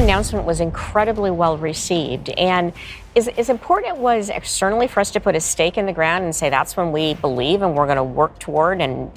announcement was incredibly well received, and as important it was externally for us to put a stake in the ground and say that's when we believe and we're going to work toward and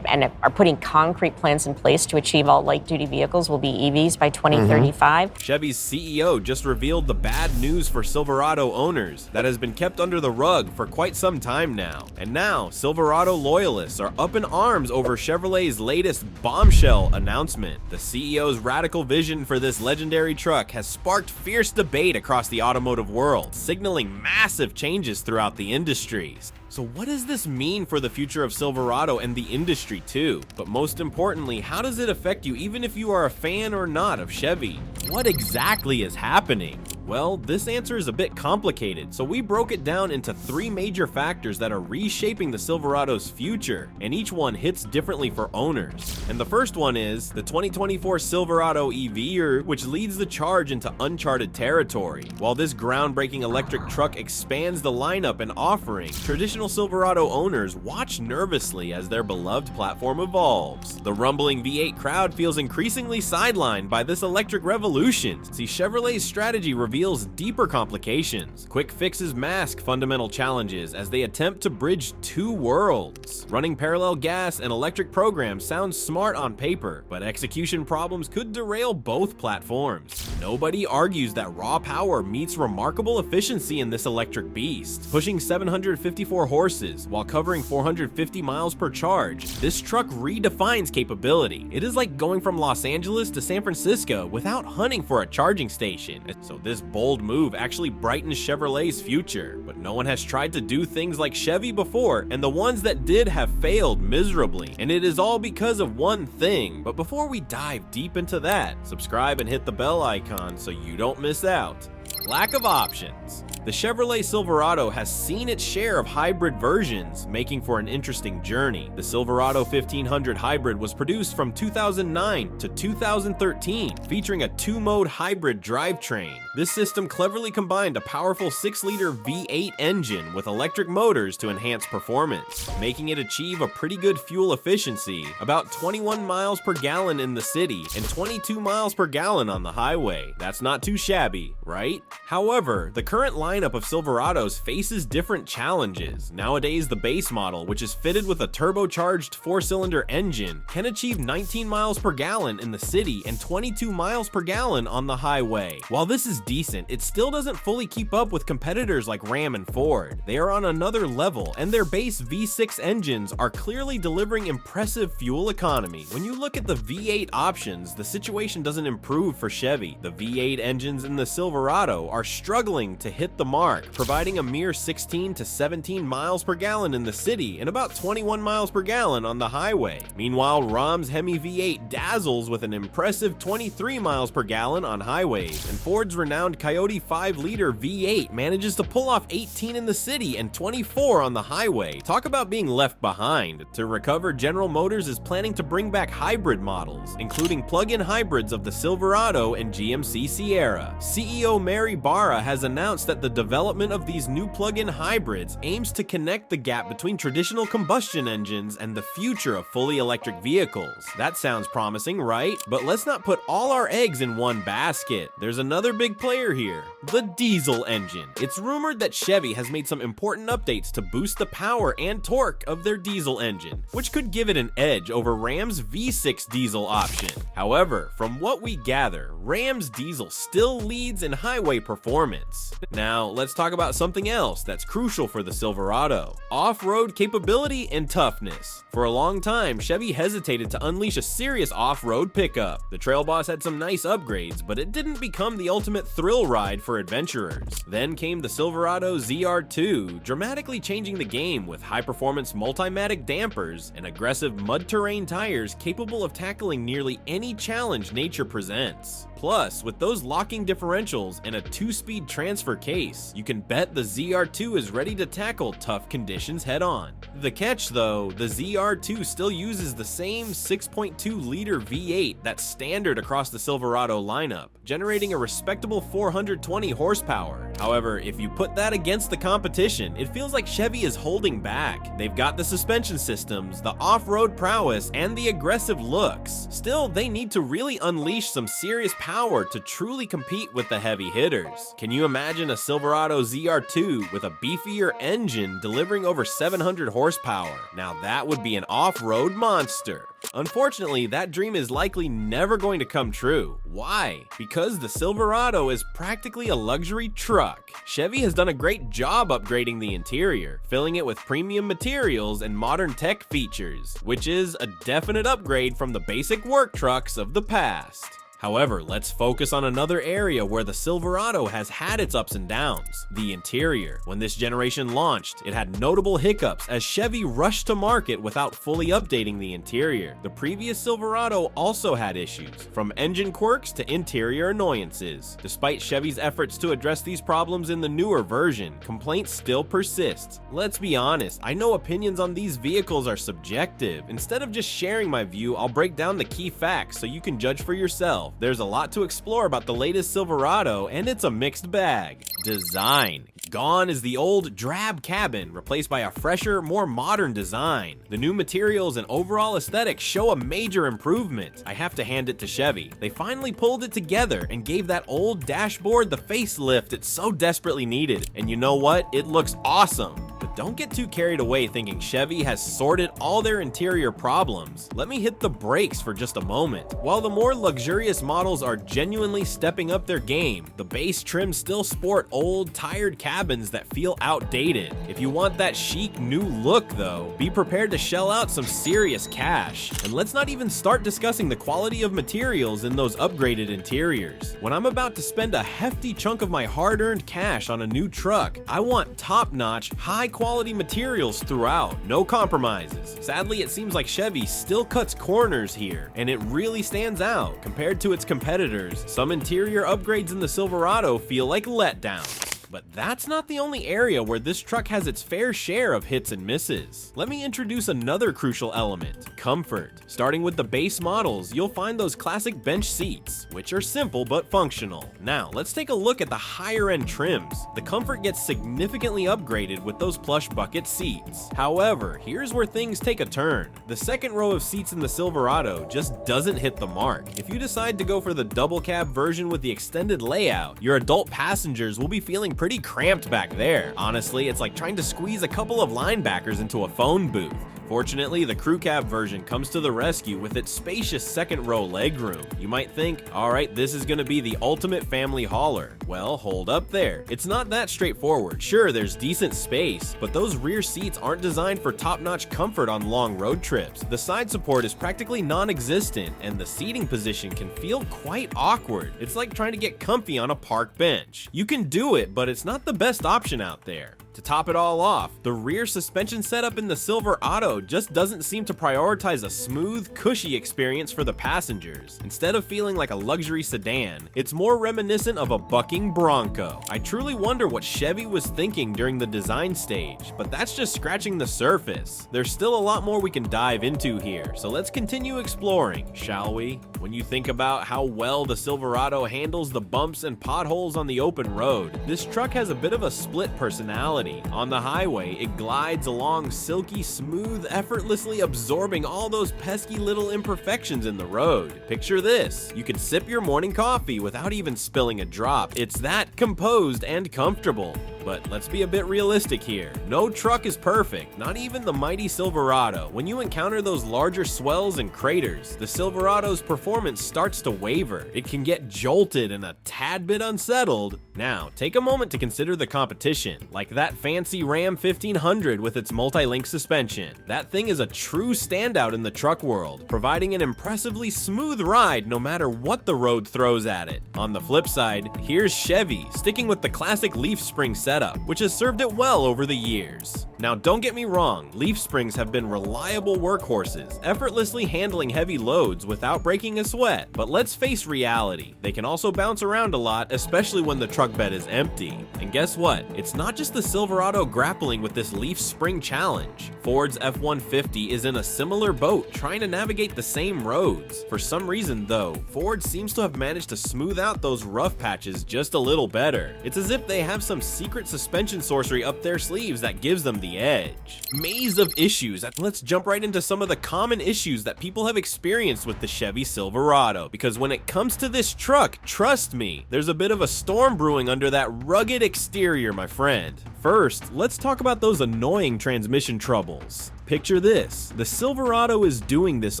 are putting concrete plans in place to achieve all light-duty vehicles will be EVs by 2035. Chevy's CEO just revealed the bad news for Silverado owners that has been kept under the rug for quite some time now. And now, Silverado loyalists are up in arms over Chevrolet's latest bombshell announcement. The CEO's radical vision for this legendary truck has sparked fierce debate across the automotive world, signaling massive changes throughout the industries. So what does this mean for the future of Silverado and the industry too? But most importantly, how does it affect you even if you are a fan or not of Chevy? What exactly is happening? Well, this answer is a bit complicated, so we broke it down into 3 major factors that are reshaping the Silverado's future, and each one hits differently for owners. And the first one is the 2024 Silverado EV, which leads the charge into uncharted territory. While this groundbreaking electric truck expands the lineup and offering, traditional Silverado owners watch nervously as their beloved platform evolves. The rumbling V8 crowd feels increasingly sidelined by this electric revolution. See, Chevrolet's strategy reveals deeper complications. Quick fixes mask fundamental challenges as they attempt to bridge 2 worlds. Running parallel gas and electric programs sounds smart on paper, but execution problems could derail both platforms. Nobody argues that raw power meets remarkable efficiency in this electric beast. Pushing 754 horses while covering 450 miles per charge, this truck redefines capability. It is like going from Los Angeles to San Francisco without hunting for a charging station. So this bold move actually brightens Chevrolet's future, but no one has tried to do things like Chevy before, and the ones that did have failed miserably, and it is all because of one thing. But before we dive deep into that, subscribe and hit the bell icon so you don't miss out. Lack of options. The Chevrolet Silverado has seen its share of hybrid versions, making for an interesting journey. The Silverado 1500 Hybrid was produced from 2009 to 2013, featuring a 2-mode hybrid drivetrain. This system cleverly combined a powerful 6-liter V8 engine with electric motors to enhance performance, making it achieve a pretty good fuel efficiency, about 21 miles per gallon in the city and 22 miles per gallon on the highway. That's not too shabby, right? However, the current lineup of Silverados faces different challenges. Nowadays, the base model, which is fitted with a turbocharged 4-cylinder engine, can achieve 19 miles per gallon in the city and 22 miles per gallon on the highway. While this is decent, it still doesn't fully keep up with competitors like Ram and Ford. They are on another level, and their base V6 engines are clearly delivering impressive fuel economy. When you look at the V8 options, the situation doesn't improve for Chevy. The V8 engines in the Silverado are struggling to hit the mark, providing a mere 16 to 17 miles per gallon in the city and about 21 miles per gallon on the highway. Meanwhile, Ram's Hemi V8 dazzles with an impressive 23 miles per gallon on highways, and Ford's renowned Coyote 5-liter V8 manages to pull off 18 in the city and 24 on the highway. Talk about being left behind. To recover, General Motors is planning to bring back hybrid models, including plug-in hybrids of the Silverado and GMC Sierra. CEO Mary Barra has announced that the development of these new plug-in hybrids aims to connect the gap between traditional combustion engines and the future of fully electric vehicles. That sounds promising, right? But let's not put all our eggs in one basket. There's another big player here, the diesel engine. It's rumored that Chevy has made some important updates to boost the power and torque of their diesel engine, which could give it an edge over Ram's V6 diesel option. However, from what we gather, Ram's diesel still leads in highway performance. Now, let's talk about something else that's crucial for the Silverado: off-road capability and toughness. For a long time, Chevy hesitated to unleash a serious off-road pickup. The Trail Boss had some nice upgrades, but it didn't become the ultimate thrill ride for adventurers. Then came the Silverado ZR2, dramatically changing the game with high-performance multimatic dampers and aggressive mud-terrain tires capable of tackling nearly any challenge nature presents. Plus, with those locking differentials and a 2-speed transfer case, you can bet the ZR2 is ready to tackle tough conditions head-on. The catch though, the ZR2 still uses the same 6.2-liter V8 that's standard across the Silverado lineup. generating a respectable 420 horsepower. However, if you put that against the competition, it feels like Chevy is holding back. They've got the suspension systems, the off-road prowess, and the aggressive looks. Still, they need to really unleash some serious power to truly compete with the heavy hitters. Can you imagine a Silverado ZR2 with a beefier engine delivering over 700 horsepower? Now that would be an off-road monster. Unfortunately, that dream is likely never going to come true. Why? Because the Silverado is practically a luxury truck. Chevy has done a great job upgrading the interior, filling it with premium materials and modern tech features, which is a definite upgrade from the basic work trucks of the past. However, let's focus on another area where the Silverado has had its ups and downs: the interior. When this generation launched, it had notable hiccups as Chevy rushed to market without fully updating the interior. The previous Silverado also had issues, from engine quirks to interior annoyances. Despite Chevy's efforts to address these problems in the newer version, complaints still persist. Let's be honest, I know opinions on these vehicles are subjective. Instead of just sharing my view, I'll break down the key facts so you can judge for yourself. There's a lot to explore about the latest Silverado, and it's a mixed bag. Design. Gone is the old, drab cabin, replaced by a fresher, more modern design. The new materials and overall aesthetics show a major improvement. I have to hand it to Chevy. They finally pulled it together and gave that old dashboard the facelift it so desperately needed. And you know what? It looks awesome. But don't get too carried away thinking Chevy has sorted all their interior problems. Let me hit the brakes for just a moment. While the more luxurious models are genuinely stepping up their game, the base trims still sport old, tired cabins that feel outdated. If you want that chic new look though, be prepared to shell out some serious cash. And let's not even start discussing the quality of materials in those upgraded interiors. When I'm about to spend a hefty chunk of my hard-earned cash on a new truck, I want top-notch, high-quality materials throughout, no compromises. Sadly, it seems like Chevy still cuts corners here, and it really stands out. Compared to its competitors, some interior upgrades in the Silverado feel like letdowns. But that's not the only area where this truck has its fair share of hits and misses. Let me introduce another crucial element: comfort. Starting with the base models, you'll find those classic bench seats, which are simple but functional. Now, let's take a look at the higher end trims. The comfort gets significantly upgraded with those plush bucket seats. However, here's where things take a turn. The second row of seats in the Silverado just doesn't hit the mark. If you decide to go for the double cab version with the extended layout, your adult passengers will be feeling pretty cramped back there. Honestly, it's like trying to squeeze a couple of linebackers into a phone booth. Fortunately, the crew cab version comes to the rescue with its spacious second row legroom. You might think, alright, this is gonna be the ultimate family hauler. Well, hold up there. It's not that straightforward. Sure, there's decent space, but those rear seats aren't designed for top-notch comfort on long road trips. The side support is practically non-existent, and the seating position can feel quite awkward. It's like trying to get comfy on a park bench. You can do it, but it's not the best option out there. To top it all off, the rear suspension setup in the Silverado just doesn't seem to prioritize a smooth, cushy experience for the passengers. Instead of feeling like a luxury sedan, it's more reminiscent of a bucking Bronco. I truly wonder what Chevy was thinking during the design stage, but that's just scratching the surface. There's still a lot more we can dive into here, so let's continue exploring, shall we? When you think about how well the Silverado handles the bumps and potholes on the open road, this truck has a bit of a split personality. On the highway, it glides along silky smooth, effortlessly absorbing all those pesky little imperfections in the road. Picture this: you could sip your morning coffee without even spilling a drop. It's that composed and comfortable. But let's be a bit realistic here. No truck is perfect, not even the mighty Silverado. When you encounter those larger swells and craters, the Silverado's performance starts to waver. It can get jolted and a tad bit unsettled. Now, take a moment to consider the competition, like that fancy Ram 1500 with its multi-link suspension. That thing is a true standout in the truck world, providing an impressively smooth ride no matter what the road throws at it. On the flip side, here's Chevy, sticking with the classic leaf spring setup, which has served it well over the years. Now, don't get me wrong, leaf springs have been reliable workhorses, effortlessly handling heavy loads without breaking a sweat. But let's face reality, they can also bounce around a lot, especially when the truck truck bed is empty. And guess what? It's not just the Silverado grappling with this leaf spring challenge. Ford's F-150 is in a similar boat, trying to navigate the same roads. For some reason though, Ford seems to have managed to smooth out those rough patches just a little better. It's as if they have some secret suspension sorcery up their sleeves that gives them the edge. Maze of issues. Let's jump right into some of the common issues that people have experienced with the Chevy Silverado, because when it comes to this truck, trust me, there's a bit of a storm brewing under that rugged exterior, my friend. First, let's talk about those annoying transmission troubles. Picture this, the Silverado is doing this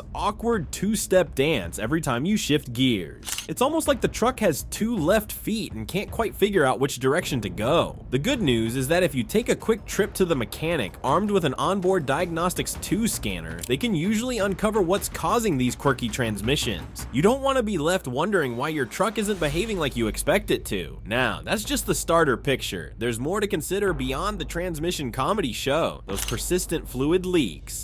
awkward two-step dance every time you shift gears. It's almost like the truck has two left feet and can't quite figure out which direction to go. The good news is that if you take a quick trip to the mechanic armed with an onboard Diagnostics 2 scanner, they can usually uncover what's causing these quirky transmissions. You don't want to be left wondering why your truck isn't behaving like you expect it to. Now, that's just the starter picture. There's more to consider beyond the transmission comedy show, those persistent fluid leaks.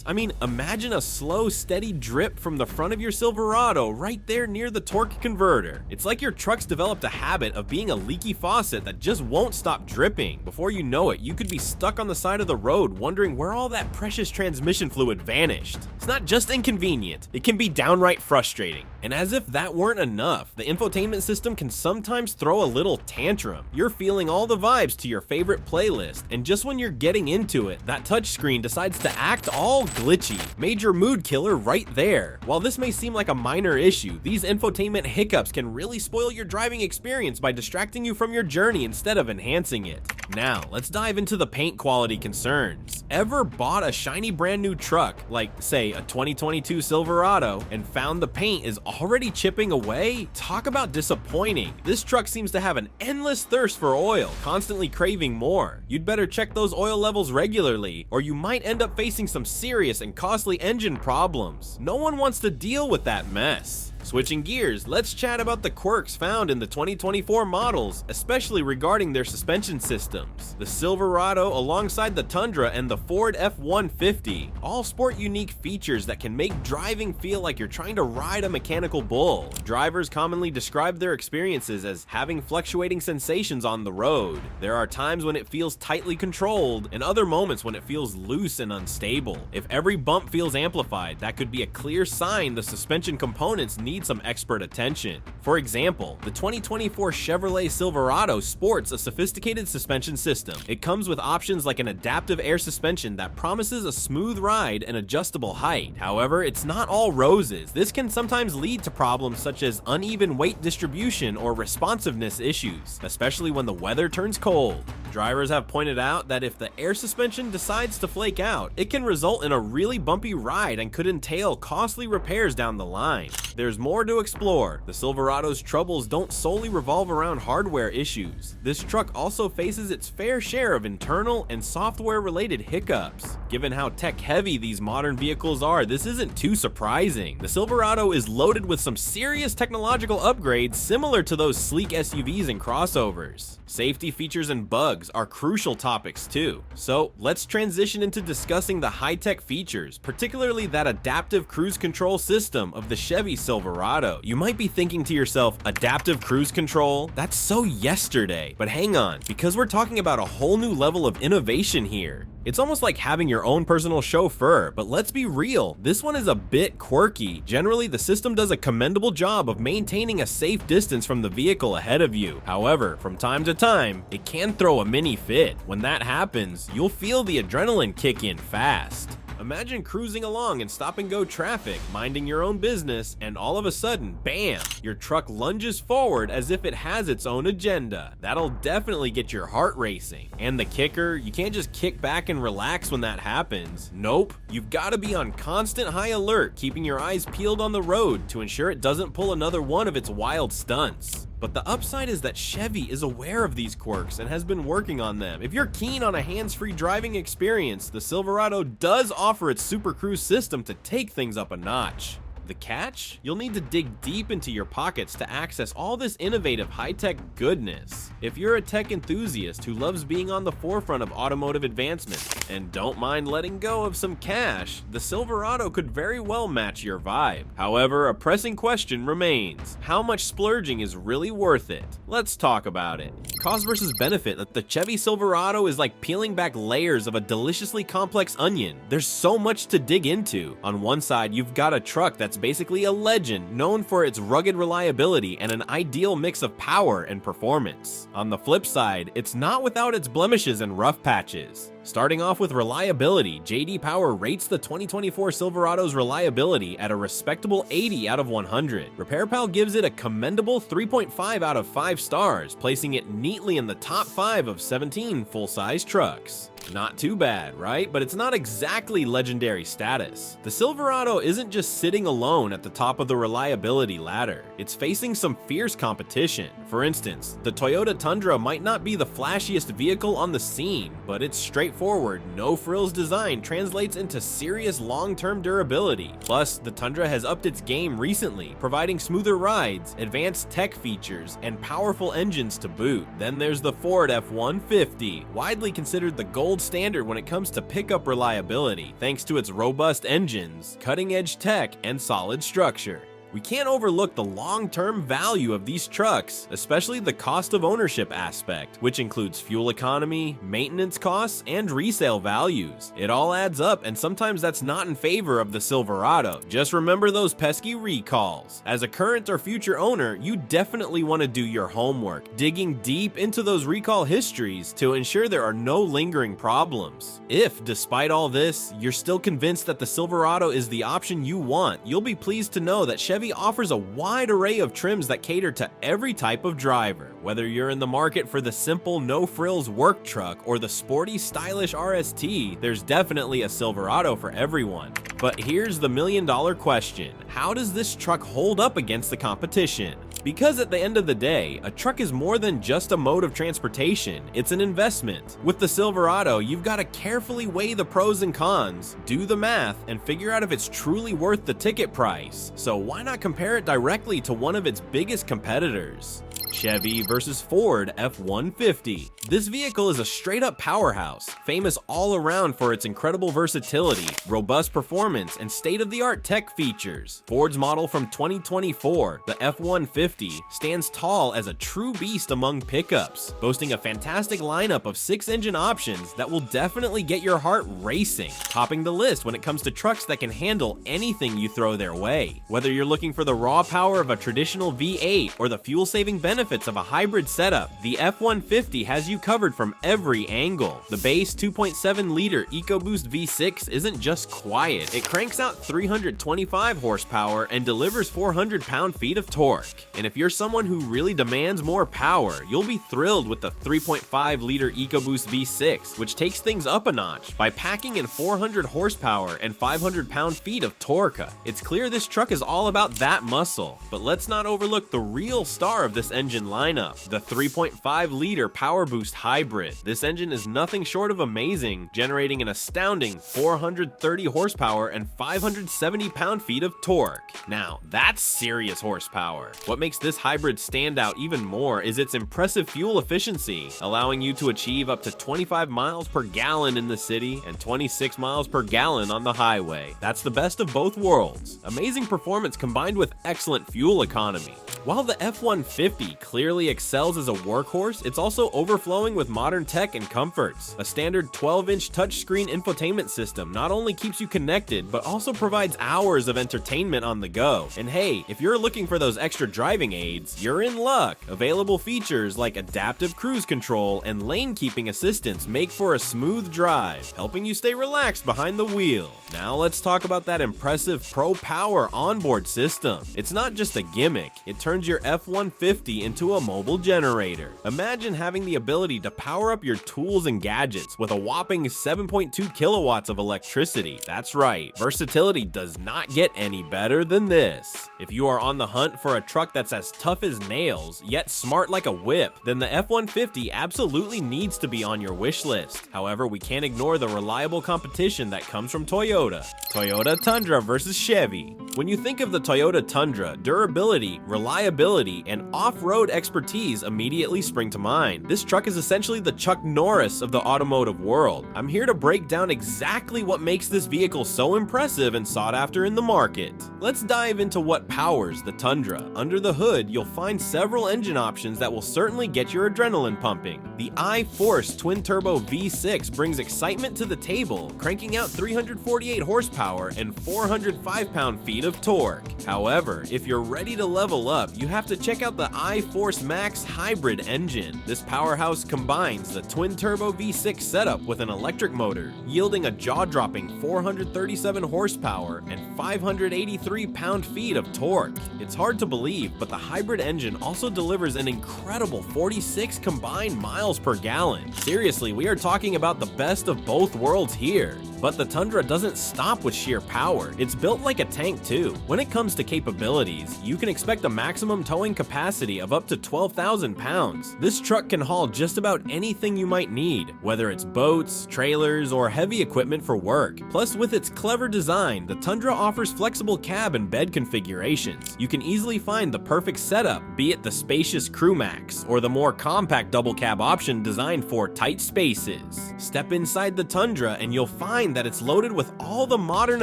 I mean, imagine a slow, steady drip from the front of your Silverado right there near the torque converter. It's like your truck's developed a habit of being a leaky faucet that just won't stop dripping. Before you know it, you could be stuck on the side of the road wondering where all that precious transmission fluid vanished. It's not just inconvenient, it can be downright frustrating. And as if that weren't enough, the infotainment system can sometimes throw a little tantrum. You're feeling all the vibes to your favorite playlist, and just when you're getting into it, that touchscreen decides to act all glitchy. Major mood killer right there. While this may seem like a minor issue, these infotainment hiccups can really spoil your driving experience by distracting you from your journey instead of enhancing it. Now, let's dive into the paint quality concerns. Ever bought a shiny brand new truck, like say a 2022 Silverado, and found the paint is already chipping away? Talk about disappointing. This truck seems to have an endless thirst for oil, constantly craving more. You'd better check those oil levels regularly, or you might end up facing some serious and costly engine problems. No one wants to deal with that mess. Switching gears, let's chat about the quirks found in the 2024 models, especially regarding their suspension systems. The Silverado alongside the Tundra and the Ford F-150 all sport unique features that can make driving feel like you're trying to ride a mechanical bull. Drivers commonly describe their experiences as having fluctuating sensations on the road. There are times when it feels tightly controlled and other moments when it feels loose and unstable. If every bump feels amplified, that could be a clear sign the suspension components need some expert attention. For example, the 2024 Chevrolet Silverado sports a sophisticated suspension system. It comes with options like an adaptive air suspension that promises a smooth ride and adjustable height. However, it's not all roses. This can sometimes lead to problems such as uneven weight distribution or responsiveness issues, especially when the weather turns cold. Drivers have pointed out that if the air suspension decides to flake out, it can result in a really bumpy ride and could entail costly repairs down the line. There's more to explore. The Silverado's troubles don't solely revolve around hardware issues. This truck also faces its fair share of internal and software-related hiccups. Given how tech-heavy these modern vehicles are, this isn't too surprising. The Silverado is loaded with some serious technological upgrades similar to those sleek SUVs and crossovers. Safety features and bugs are crucial topics too. So let's transition into discussing the high-tech features, particularly that adaptive cruise control system of the Chevy Silverado. You might be thinking to yourself, adaptive cruise control? That's so yesterday. But hang on, because we're talking about a whole new level of innovation here. It's almost like having your own personal chauffeur, but let's be real, this one is a bit quirky. Generally, the system does a commendable job of maintaining a safe distance from the vehicle ahead of you. However, from time to time, it can throw a mini fit. When that happens, you'll feel the adrenaline kick in fast. Imagine cruising along in stop-and-go traffic, minding your own business, and all of a sudden, bam, your truck lunges forward as if it has its own agenda. That'll definitely get your heart racing. And the kicker, you can't just kick back and relax when that happens. Nope, you've got to be on constant high alert, keeping your eyes peeled on the road to ensure it doesn't pull another one of its wild stunts. But the upside is that Chevy is aware of these quirks and has been working on them. If you're keen on a hands-free driving experience, the Silverado does offer its Super Cruise system to take things up a notch. The catch? You'll need to dig deep into your pockets to access all this innovative high-tech goodness. If you're a tech enthusiast who loves being on the forefront of automotive advancement and don't mind letting go of some cash, the Silverado could very well match your vibe. However, a pressing question remains: how much splurging is really worth it? Let's talk about it. Cost versus benefit. The Chevy Silverado is like peeling back layers of a deliciously complex onion. There's so much to dig into. On one side, you've got a truck that's basically a legend, known for its rugged reliability and an ideal mix of power and performance. On the flip side, it's not without its blemishes and rough patches. Starting off with reliability, J.D. Power rates the 2024 Silverado's reliability at a respectable 80 out of 100. RepairPal gives it a commendable 3.5 out of 5 stars, placing it neatly in the top 5 of 17 full-size trucks. Not too bad, right? But it's not exactly legendary status. The Silverado isn't just sitting alone at the top of the reliability ladder. It's facing some fierce competition. For instance, the Toyota Tundra might not be the flashiest vehicle on the scene, but its straightforward, no-frills design translates into serious long-term durability. Plus, the Tundra has upped its game recently, providing smoother rides, advanced tech features, and powerful engines to boot. Then there's the Ford F-150, widely considered the gold standard when it comes to pickup reliability, thanks to its robust engines, cutting-edge tech, and solid structure. We can't overlook the long-term value of these trucks, especially the cost of ownership aspect, which includes fuel economy, maintenance costs, and resale values. It all adds up, and sometimes that's not in favor of the Silverado. Just remember those pesky recalls. As a current or future owner, you definitely want to do your homework, digging deep into those recall histories to ensure there are no lingering problems. If, despite all this, you're still convinced that the Silverado is the option you want, you'll be pleased to know that Chevy offers a wide array of trims that cater to every type of driver. Whether you're in the market for the simple no-frills work truck or the sporty, stylish RST, there's definitely a Silverado for everyone. But here's the million-dollar question: how does this truck hold up against the competition? Because at the end of the day, a truck is more than just a mode of transportation, it's an investment. With the Silverado, you've got to carefully weigh the pros and cons, do the math, and figure out if it's truly worth the ticket price. So why not compare it directly to one of its biggest competitors? Chevy versus Ford F-150. This vehicle is a straight-up powerhouse, famous all around for its incredible versatility, robust performance, and state-of-the-art tech features. Ford's model from 2024, the F-150, stands tall as a true beast among pickups, boasting a fantastic lineup of 6 engine options that will definitely get your heart racing, topping the list when it comes to trucks that can handle anything you throw their way. Whether you're looking for the raw power of a traditional V8 or the fuel-saving benefits of a hybrid setup, the F-150 has you covered from every angle. The base 2.7-liter EcoBoost V6 isn't just quiet, it cranks out 325 horsepower and delivers 400 pound-feet of torque. And if you're someone who really demands more power, you'll be thrilled with the 3.5-liter EcoBoost V6, which takes things up a notch by packing in 400 horsepower and 500 pound-feet of torque. It's clear this truck is all about that muscle, but let's not overlook the real star of this engine lineup, the 3.5-liter PowerBoost Hybrid. This engine is nothing short of amazing, generating an astounding 430 horsepower and 570 pound-feet of torque. Now, that's serious horsepower. What makes this hybrid stand out even more is its impressive fuel efficiency, allowing you to achieve up to 25 miles per gallon in the city and 26 miles per gallon on the highway. That's the best of both worlds. Amazing performance combined with excellent fuel economy. While the F-150 clearly excels as a workhorse, it's also overflowing with modern tech and comforts. A standard 12-inch touchscreen infotainment system not only keeps you connected, but also provides hours of entertainment on the go. And hey, if you're looking for those extra driving aids, you're in luck. Available features like adaptive cruise control and lane keeping assistance make for a smooth drive, helping you stay relaxed behind the wheel. Now let's talk about that impressive Pro Power onboard system. It's not just a gimmick, it turns your F-150 into a mobile generator. Imagine having the ability to power up your tools and gadgets with a whopping 7.2 kilowatts of electricity. That's right, versatility does not get any better than this. If you are on the hunt for a truck that's as tough as nails, yet smart like a whip, then the F-150 absolutely needs to be on your wish list. However, we can't ignore the reliable competition that comes from Toyota. Toyota Tundra versus Chevy. When you think of the Toyota Tundra, durability, reliability, and off-road expertise immediately spring to mind. This truck is essentially the Chuck Norris of the automotive world. I'm here to break down exactly what makes this vehicle so impressive and sought after in the market. Let's dive into what powers the Tundra. Under the hood, you'll find several engine options that will certainly get your adrenaline pumping. The I-Force twin-turbo V6 brings excitement to the table, cranking out 348 horsepower and 405 pound-feet of torque. However, if you're ready to level up, you have to check out the I-Force Max hybrid engine. This powerhouse combines the twin-turbo V6 setup with an electric motor, yielding a jaw-dropping 437 horsepower and 583 pound-feet of torque. It's hard to believe, but the hybrid engine also delivers an incredible 46 combined miles per gallon. Seriously, we are talking about the best of both worlds here. But the Tundra doesn't stop with sheer power. It's built like a tank too. When it comes to capabilities, you can expect a maximum towing capacity of up to 12,000 pounds. This truck can haul just about anything you might need, whether it's boats, trailers, or heavy equipment for work. Plus, with its clever design, the Tundra offers flexible cab and bed configurations. You can easily find the perfect setup, be it the spacious Crew Max or the more compact double cab option designed for tight spaces. Step inside the Tundra and you'll find that it's loaded with all the modern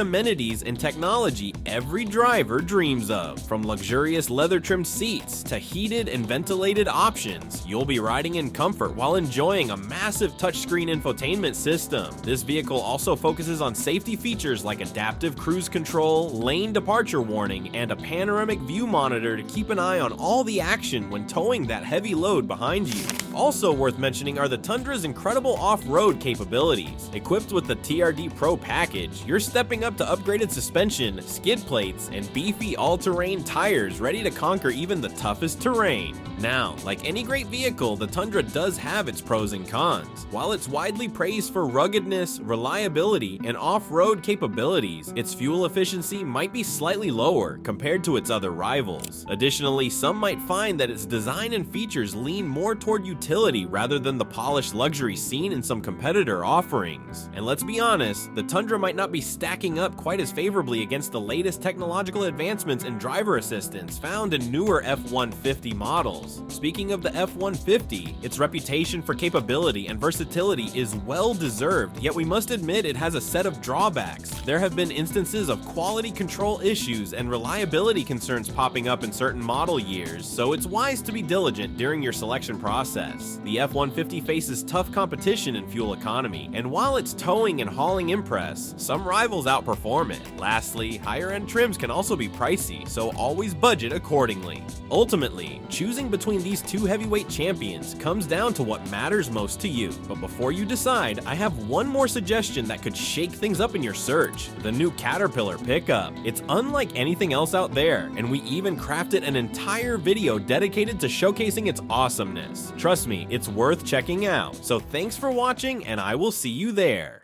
amenities and technology every driver dreams of. From luxurious leather-trimmed seats to heated and ventilated options, you'll be riding in comfort while enjoying a massive touchscreen infotainment system. This vehicle also focuses on safety features like adaptive cruise control, lane departure warning, and a panoramic view monitor to keep an eye on all the action when towing that heavy load behind you. Also worth mentioning are the Tundra's incredible off-road capabilities. Equipped with the TRD Pro package, you're stepping up to upgraded suspension, skid plates, and beefy all-terrain tires ready to conquer even the toughest terrain. Now, like any great vehicle, the Tundra does have its pros and cons. While it's widely praised for ruggedness, reliability, and off-road capabilities, its fuel efficiency might be slightly lower compared to its other rivals. Additionally, some might find that its design and features lean more toward utility rather than the polished luxury seen in some competitor offerings. And let's be honest, the Tundra might not be stacking up quite as favorably against the latest technological advancements in driver assistance found in newer F-150 models. Speaking of the F-150, its reputation for capability and versatility is well deserved, yet we must admit it has a set of drawbacks. There have been instances of quality control issues and reliability concerns popping up in certain model years, so it's wise to be diligent during your selection process. The F-150 faces tough competition in fuel economy, and while its towing and hauling impress, some rivals outperform it. Lastly, higher-end trims can also be pricey, so always budget accordingly. Ultimately, choosing between these two heavyweight champions comes down to what matters most to you. But before you decide, I have one more suggestion that could shake things up in your search: the new Caterpillar pickup. It's unlike anything else out there, and we even crafted an entire video dedicated to showcasing its awesomeness. Trust me, it's worth checking out. So thanks for watching, and I will see you there.